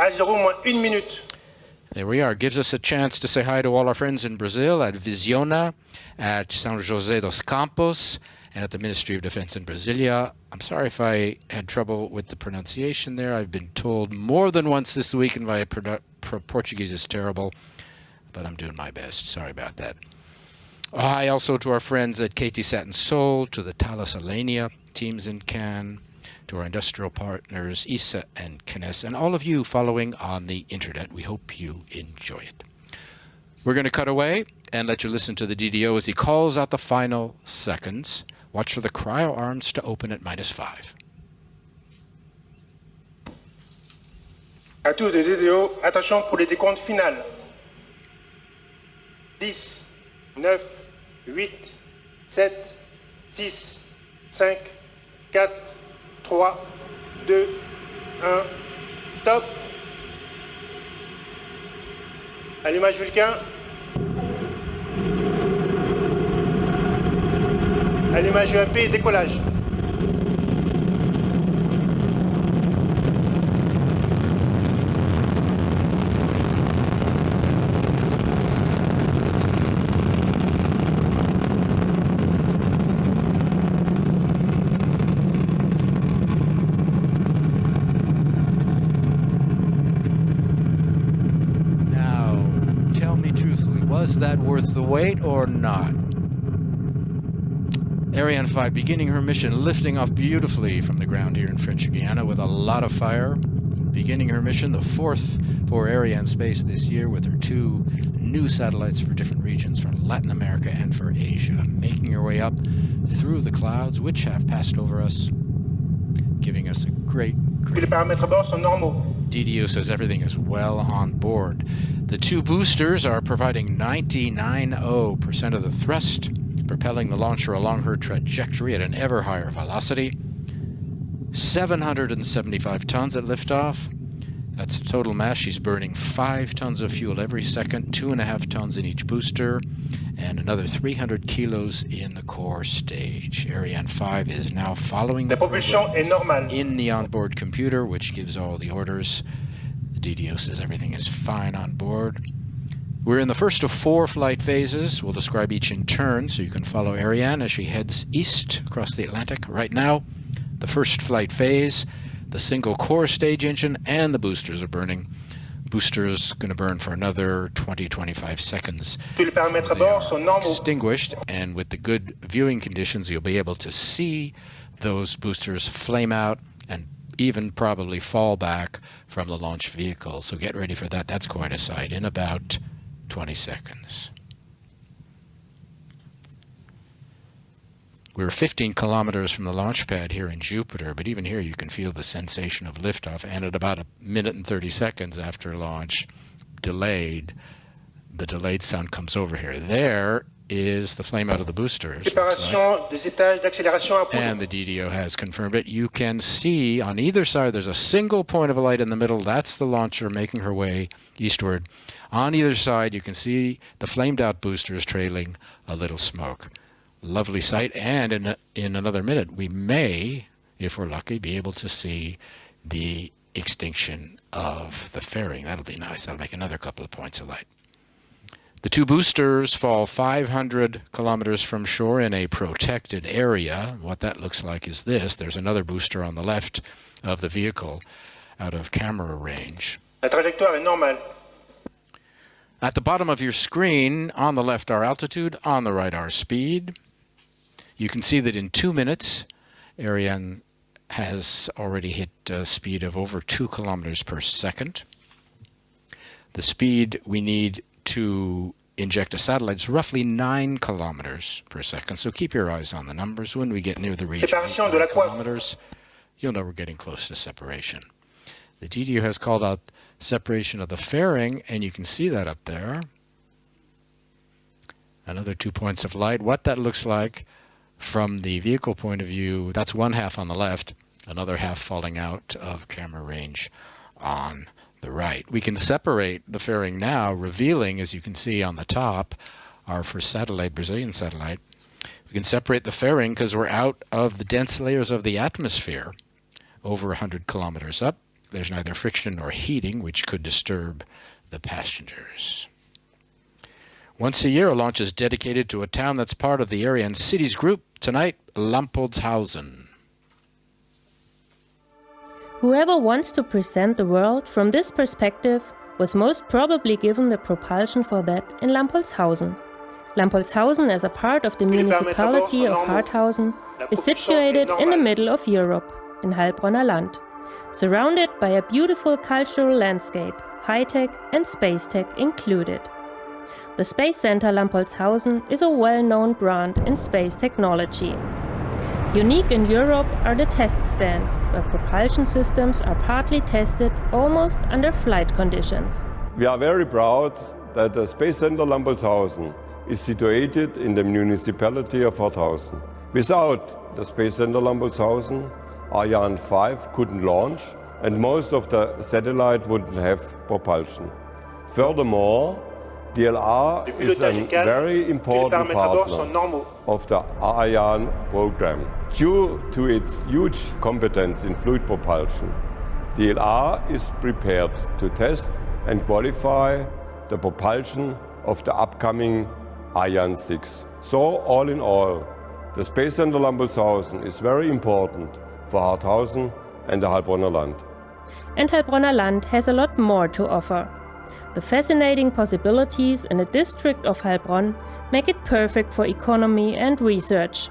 à 0-1 minute. There we are. Gives us a chance to say hi to all our friends in Brazil at Visiona, at São José dos Campos, and at the Ministry of Defense in Brasilia. I'm sorry if I had trouble with the pronunciation there. I've been told more than once this week, and my Portuguese is terrible, but I'm doing my best. Sorry about that. Hi also to our friends at KOREASAT in Seoul, to the Thales Alenia teams in Cannes, to our industrial partners, ISA and Kines, and all of you following on the internet. We hope you enjoy it. We're going to cut away and let you listen to the DDO as he calls out the final seconds. Watch for the cryo arms to open at -5. À tous les DDO, attention pour les décomptes finales. 10, 9, 8, 7, 6, 5, 4, 3, 2, 1, top. Allumage Vulcain. Allumage EAP, décollage. Was that worth the wait or not? Ariane-5 beginning her mission, lifting off beautifully from the ground here in French Guiana with a lot of fire. Beginning her mission, the 4th for Arianespace this year, with her 2 new satellites for different regions, for Latin America and for Asia. Making her way up through the clouds, which have passed over us, giving us a great Les paramètres bord sont normaux. DDO says everything is well on board. The 2 boosters are providing 99.0% of the thrust, propelling the launcher along her trajectory at an ever higher velocity. 775 tons at liftoff. That's a total mass. She's burning 5 tons of fuel every second, 2.5 tons in each booster, and another 300 kilos in the core stage. Ariane-5 is now following the propulsion est normale in the onboard computer, which gives all the orders. The DDO says everything is fine on board. We're in the first of 4 flight phases. We'll describe each in turn so you can follow Ariane as she heads east across the Atlantic. Right now, the first flight phase, the single core stage engine and the boosters are burning. Boosters going to burn for another 20-25 seconds. Tous les paramètres bord sont normaux. Extinguished, and with the good viewing conditions, you'll be able to see those boosters flame out and even probably fall back from the launch vehicle. So get ready for that. That's quite a sight in about 20 seconds. We're 15 kilometers from the launch pad here in Jupiter, but even here you can feel the sensation of liftoff. And at about 1 minute and 30 seconds after launch, the delayed sound comes over here. There is the flame out of the boosters. Séparation des étages d'accélération à poudre. And the DDO has confirmed it. You can see on either side there's a single point of a light in the middle. That's the launcher making her way eastward. On either side you can see the flamed out boosters trailing a little smoke. Lovely sight, and in another minute we may, if we're lucky, be able to see the extinction of the fairing. That'll be nice. That'll make another couple of points of light. The 2 boosters fall 500 kilometers from shore in a protected area. What that looks like is this. There's another booster on the left of the vehicle out of camera range. La trajectoire est normale. At the bottom of your screen, on the left our altitude, on the right our speed. You can see that in 2 minutes, Ariane has already hit a speed of over 2 kilometers per second. The speed we need to inject a satellite is roughly 9 kilometers per second. So keep your eyes on the numbers. When we get near the region of 9 kilometers, you'll know we're getting close to separation. The DDO has called out separation of the fairing, and you can see that up there. Another 2 points of light. What that looks like from the vehicle point of view, that's one half on the left, another half falling out of camera range on the right. We can separate the fairing now, revealing, as you can see on the top, our first satellite, Brazilian satellite. We can separate the fairing because we're out of the dense layers of the atmosphere, over 100 kilometers up. there's neither friction nor heating, which could disturb the passengers. Once a year, a launch is dedicated to a town that's part of the Ariane Cities group. Tonight, Lampoltshausen. Whoever wants to present the world from this perspective was most probably given the propulsion for that in Lampoltshausen. Lampoltshausen, as a part of the municipality of Harthausen, is situated in the middle of Europe, in Heilbronner Land, surrounded by a beautiful cultural landscape, high-tech and space-tech included. The Space Center Lampoltshausen is a well-known brand in space technology. Unique in Europe are the test stands, where propulsion systems are partly tested almost under flight conditions. We are very proud that the Space Center Lampoltshausen is situated in the municipality of Harthausen. Without the Space Center Lampoltshausen, Ariane-5 couldn't launch and most of the satellite wouldn't have propulsion. Furthermore, DLR is a very important partner of the Ariane program. Due to its huge competence in fluid propulsion, DLR is prepared to test and qualify the propulsion of the upcoming Ariane-6. So, all in all, the Space Center Lampoltshausen is very important for Harthausen and the Heilbronner Land. And Heilbronner Land has a lot more to offer. The fascinating possibilities in the district of Heilbronn make it perfect for economy and research.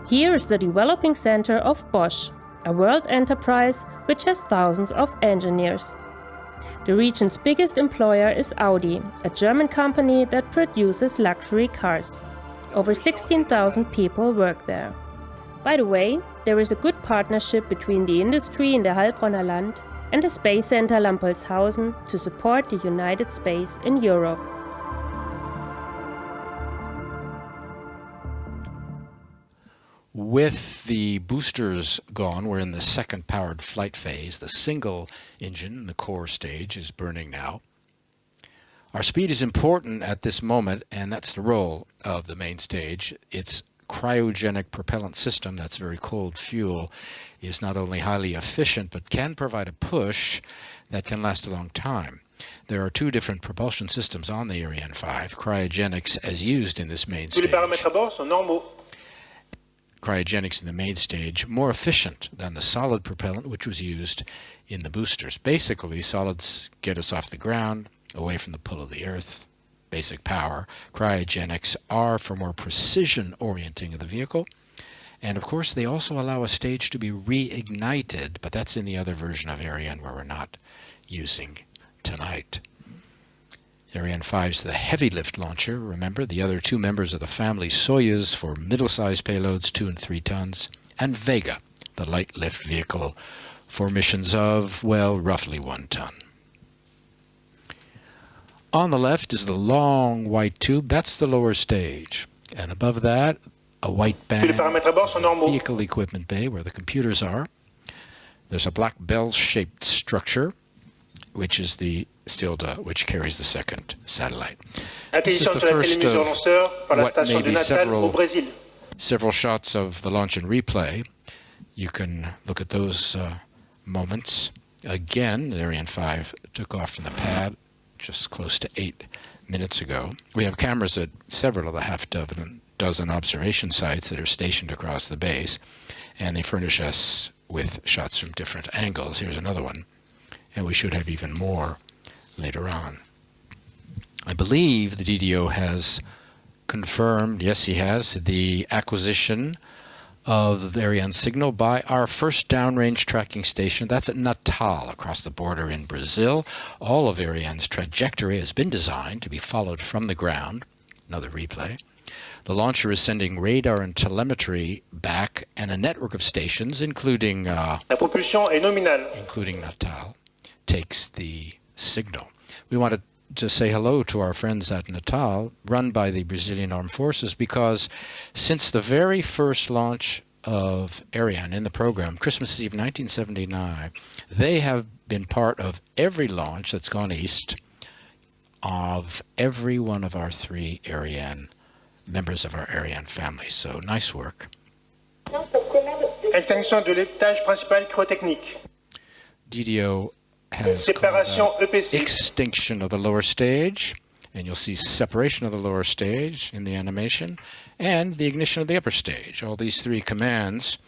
Here is the developing center of Bosch, a world enterprise which has thousands of engineers. The region's biggest employer is Audi, a German company that produces luxury cars. Over 16,000 people work there. By the way, there is a good partnership between the industry in the Heilbronner Land and the Space Center Lampoltshausen to support the United Space in Europe. With the boosters gone, we're in the second powered flight phase. The single engine, the core stage, is burning now. Our speed is important at this moment, and that's the role of the main stage. Its cryogenic propellant system, that's very cold fuel, is not only highly efficient, but can provide a push that can last a long time. There are two different propulsion systems on the Ariane-5, cryogenics as used in this main stage. Cryogenics in the main stage, more efficient than the solid propellant which was used in the boosters. Basically, solids get us off the ground, away from the pull of the Earth, basic power. Cryogenics are for more precision orienting of the vehicle. And of course, they also allow a stage to be reignited, but that's in the other version of Ariane where we're not using tonight. Ariane-5 is the heavy lift launcher. Remember, the other two members of the family, Soyuz for middle-sized payloads, 2 and 3 tons, and Vega, the light lift vehicle for missions of, well, roughly 1 ton. On the left is the long white tube. That's the lower stage. And above that, a white band, vehicle equipment bay where the computers are. There's a black bell-shaped structure, which is the Silda, which carries the second satellite. This is the first of what may be several shots of the launch and replay. You can look at those moments. Again, the Ariane-5 took off from the pad just close to 8 minutes ago. We have cameras at several of the half-dozen observation sites that are stationed across the base, and they furnish us with shots from different angles. Here's another one, and we should have even more later on. I believe the DDO has confirmed, yes he has, the acquisition of the Ariane signal by our first downrange tracking station. That's at Natal, across the border in Brazil. All of Ariane's trajectory has been designed to be followed from the ground. Another replay. The launcher is sending radar and telemetry back, and a network of stations, including Natal, takes the signal. We wanted to say hello to our friends at Natal, run by the Brazilian Armed Forces, because since the very first launch of Ariane in the program, Christmas Eve 1979, they have been part of every launch that's gone east of every one of our 3 Ariane members of our Ariane family. So nice work. Extinction de l'étage principal cryotechnique. DDO has called séparation EPC, extinction of the lower stage, and you'll see separation of the lower stage in the animation, and the ignition of the upper stage. All these three commands,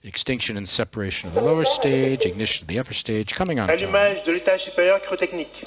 extinction and separation of the lower stage, ignition of the upper stage, coming on time. allumage de l'étage supérieur cryotechnique.